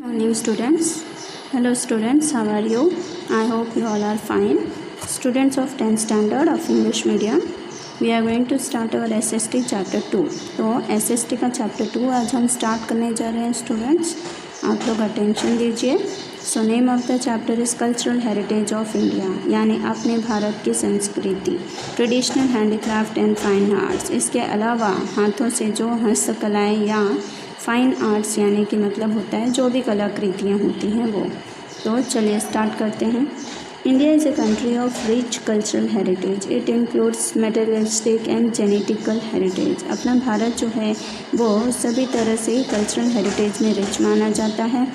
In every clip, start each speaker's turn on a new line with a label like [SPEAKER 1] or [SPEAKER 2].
[SPEAKER 1] Morning students. Hello students, how are you? I hope you all are fine. Students of 10th standard of English medium, we are going to start our SST chapter 2. तो SST का chapter 2 आज हम start करने जा रहे हैं students. आप लोग attention दीजिए. So name of the chapter is Cultural Heritage of India, यानी अपने भारत की संस्कृति, Traditional Handicraft and Fine Arts. इसके अलावा हाथों से जो हस्तकलाएँ या फाइन आर्ट्स यानी कि मतलब होता है जो भी कलाकृतियाँ होती हैं वो. तो चलिए स्टार्ट करते हैं. India is a country of rich cultural heritage. It includes materialistic and genetical heritage. अपना भारत जो है वो सभी तरह से कल्चरल हेरिटेज में रिच माना जाता है.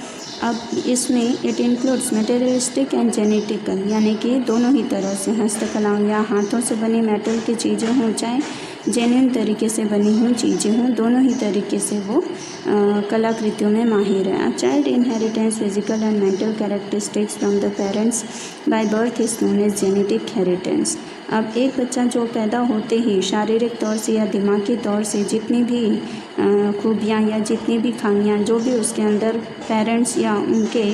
[SPEAKER 1] अब इसमें it includes materialistic and genetical यानी कि दोनों ही तरह से हस्तकलाओं या हाथों से बनी मेटल की चीज़ें हों चाहे जेन्युइन तरीके से बनी हुई चीज़ें हों, दोनों ही तरीके से वो कलाकृतियों में माहिर है. A child inheritance physical and mental characteristics from the parents by birth is known as genetic heritance. अब एक बच्चा जो पैदा होते ही शारीरिक तौर से या दिमागी तौर से जितनी भी खूबियाँ या जितनी भी खामियाँ जो भी उसके अंदर पेरेंट्स या उनके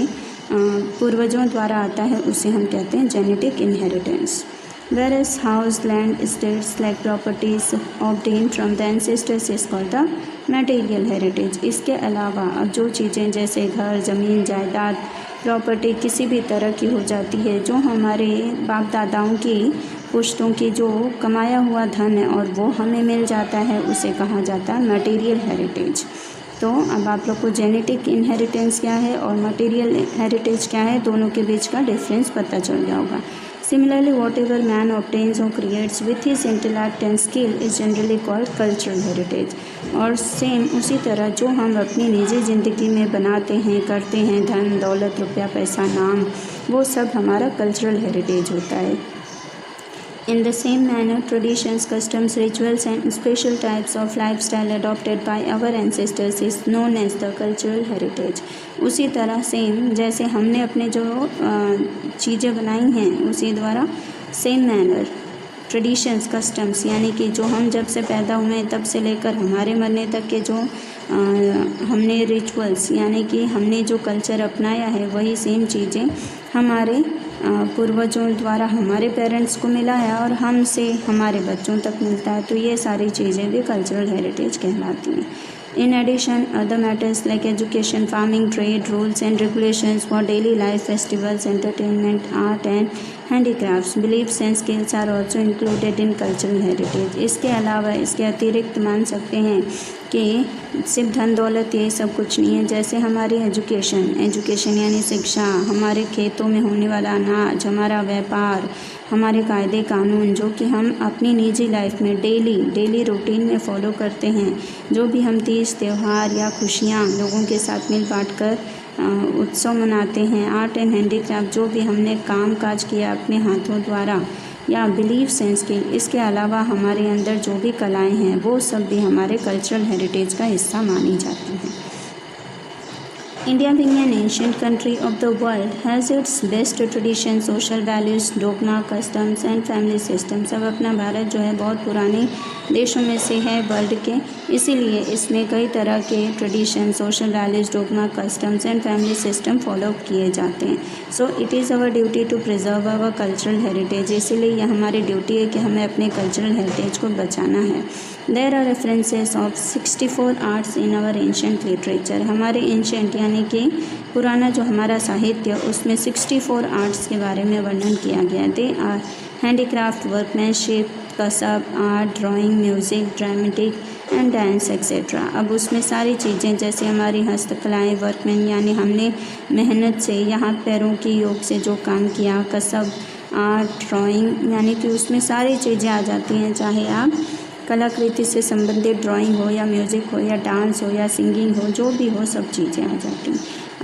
[SPEAKER 1] पूर्वजों द्वारा आता है उसे हम कहते हैं genetic inheritance. Whereas house, land, estates like properties obtained from the ancestors is called the material heritage. इसके अलावा अब जो चीज़ें जैसे घर, ज़मीन, जायदाद, प्रॉपर्टी किसी भी तरह की हो जाती है जो हमारे बाप दादाओं की पुश्तों की जो कमाया हुआ धन है और वो हमें मिल जाता है उसे कहा जाता है मटेरियल हेरिटेज. तो अब आप लोग को जेनेटिक इनहेरिटेंस क्या है और मटेरियल हेरिटेज क्या है दोनों के बीच का डिफरेंस पता चल गया होगा. Similarly, whatever man obtains or creates with his intellect and skill is generally called cultural heritage. और सेम उसी तरह जो हम अपनी निजी ज़िंदगी में बनाते हैं करते हैं धन दौलत रुपया पैसा नाम वो सब हमारा कल्चरल हेरिटेज होता है. In the same manner, traditions, customs, rituals and special types of lifestyle adopted by our ancestors is known as the cultural heritage. उसी तरह सेम जैसे हमने अपने जो चीज़ें बनाई हैं उसी द्वारा सेम मैनर ट्रेडिशंस कस्टम्स यानी कि जो हम जब से पैदा हुए तब से लेकर हमारे मरने तक के जो हमने रिचुअल्स यानी कि हमने जो कल्चर अपनाया है वही सेम चीज़ें हमारे पूर्वजों द्वारा हमारे पेरेंट्स को मिला है और हमसे हमारे बच्चों तक मिलता है. तो ये सारी चीज़ें भी कल्चरल हेरिटेज कहलाती हैं. In addition, other matters like education, farming, trade, rules and regulations for daily life, festivals, entertainment, art and handicrafts, beliefs and skills are also included in cultural heritage. इसके अलावा इसके अतिरिक्त मान सकते हैं कि सिर्फ धन दौलत ये सब कुछ नहीं है. जैसे हमारी एजुकेशन यानी शिक्षा, हमारे खेतों में होने वाला अनाज, हमारा व्यापार, हमारे कायदे कानून जो कि हम अपनी निजी लाइफ में डेली रूटीन में फॉलो करते हैं, जो भी हम तीज त्यौहार या खुशियाँ लोगों के साथ मिल बांट कर उत्सव मनाते हैं, आर्ट एंड हैंडीक्राफ्ट जो भी हमने काम काज किया अपने हाथों द्वारा या बिलीव्स एंड स्किल, इसके अलावा हमारे अंदर जो भी कलाएँ हैं वो सब भी हमारे कल्चरल हेरिटेज का हिस्सा मानी जाती हैं. India being an ancient country of the world has its best traditions, social values, dogma, customs and family systems. अब अपना भारत जो है बहुत पुराने देशों में से है वर्ल्ड के, इसीलिए इसमें कई तरह के tradition social values dogma customs and family system follow किए जाते हैं. So it is our duty to preserve our cultural heritage. इसीलिए यह हमारी ड्यूटी है कि हमें अपने कल्चरल हेरिटेज को बचाना है. There are references of 64 arts in our ancient literature. हमारे एंशेंट यानी कि पुराना जो हमारा साहित्य उसमें 64 आर्ट्स के बारे में वर्णन किया गया. दे आर हैंडीक्राफ्ट, वर्कमैनशिप, कसब, art, drawing, music, dramatic and dance etcetera. अब उसमें सारी चीज़ें जैसे हमारी हस्तकलाएँ, वर्कमैन यानी हमने मेहनत से या हाथ पैरों की योग से जो काम किया, कसब, आर्ट, ड्राइंग यानी कि उसमें सारी चीज़ें आ जाती हैं. चाहे आप कलाकृति से संबंधित ड्राइंग हो या म्यूज़िक हो या डांस हो या सिंगिंग हो, जो भी हो सब चीज़ें आ जाती हैं.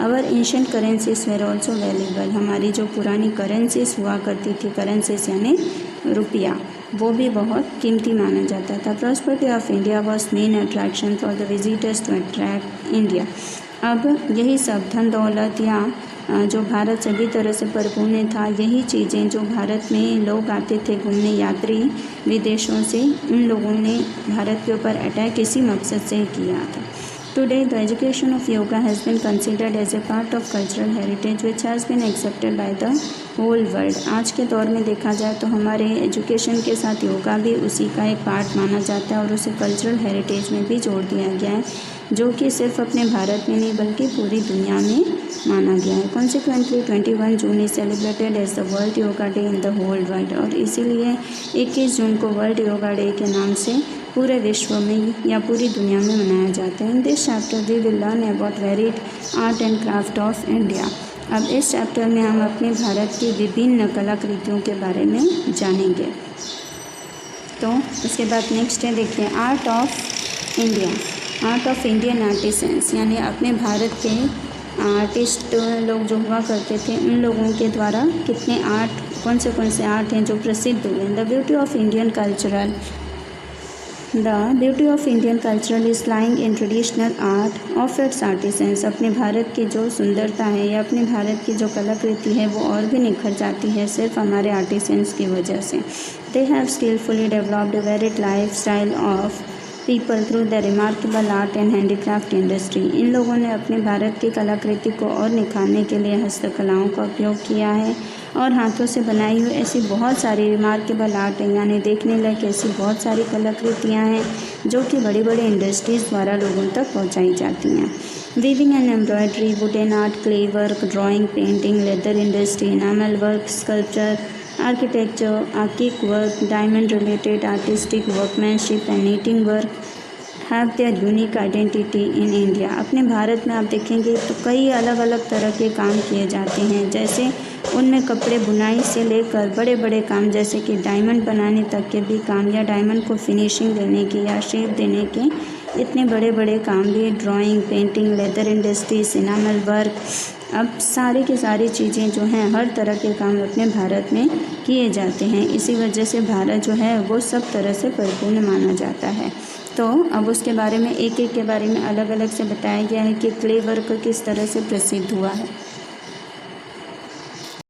[SPEAKER 1] Our ancient currencies were also valuable. हमारी जो पुरानी करेंसीज हुआ करती थी, करेंसीज यानी रुपया, वो भी बहुत कीमती माना जाता था. Prosperity of India was main attraction for the visitors to attract India. अब यही सब धन दौलत या जो भारत सभी तरह से परिपूर्ण था, यही चीज़ें जो भारत में लोग आते थे घूमने यात्री विदेशों से, उन लोगों ने भारत के ऊपर अटैक इसी मकसद से किया था. Today, the education of yoga has been considered as a part of cultural heritage which has been accepted by the whole world. आज के दौर में देखा जाए तो हमारे एजुकेशन के साथ योगा भी उसी का एक पार्ट माना जाता है और उसे कल्चरल हेरिटेज में भी जोड़ दिया गया है, जो कि सिर्फ अपने भारत में नहीं बल्कि पूरी दुनिया में माना गया है. Consequently, 21 June is celebrated as the world yoga day in the whole world. और इसीलिए 21 जून को वर्ल्ड योगा डे के नाम से पूरे विश्व में या पूरी दुनिया में मनाया जाता है. In this chapter we will learn about varied art and craft of India. अब इस चैप्टर में हम अपने भारत की विभिन्न कलाकृतियों के बारे में जानेंगे. तो उसके बाद नेक्स्ट है, देखिए, art of India. Art of Indian artisans, यानी अपने भारत के आर्टिस्ट लोग जो हुआ करते थे उन लोगों के द्वारा कितने आर्ट, कौन से आर्ट हैं जो प्रसिद्ध हुए. The beauty of Indian cultural. The beauty of Indian culture is lying in traditional art of its artisans. अपने भारत की जो सुंदरता है या अपने भारत की जो कलाकृति है वो और भी निखर जाती है सिर्फ हमारे आर्टिसंस की वजह से. They have skillfully developed a varied lifestyle of people through the remarkable art and handicraft industry. इन लोगों ने अपने भारत की कलाकृति को और निखारने के लिए हस्तकलाओं का उपयोग किया है और हाथों से बनाई हुई ऐसी बहुत सारी रिमार्केबल आर्ट है, यानी देखने लायक ऐसी बहुत सारी कलाकृतियाँ हैं जो कि बड़ी बड़ी इंडस्ट्रीज़ द्वारा लोगों तक पहुँचाई जाती हैं. Weaving and embroidery, wooden art, clay work, drawing, painting, leather industry, enamel work, sculpture, architecture, archaic work, diamond related artistic workmanship and knitting work have their unique identity in India. अपने भारत में आप देखेंगे तो कई अलग अलग तरह के काम किए जाते हैं, जैसे उनमें कपड़े बुनाई से लेकर बड़े बड़े काम जैसे कि डायमंड बनाने तक के भी काम या डायमंड को फिनिशिंग देने के या शेप देने के इतने बड़े बड़े काम भी, drawing, painting, leather industries, enamel work, अब सारी की सारी चीज़ें जो हैं हर तरह के काम अपने भारत में किए जाते हैं. इसी वजह से भारत जो है वो सब तरह से परिपूर्ण माना जाता है. तो अब उसके बारे में एक एक के बारे में अलग अलग से बताया गया है कि क्ले वर्क किस तरह से प्रसिद्ध हुआ है.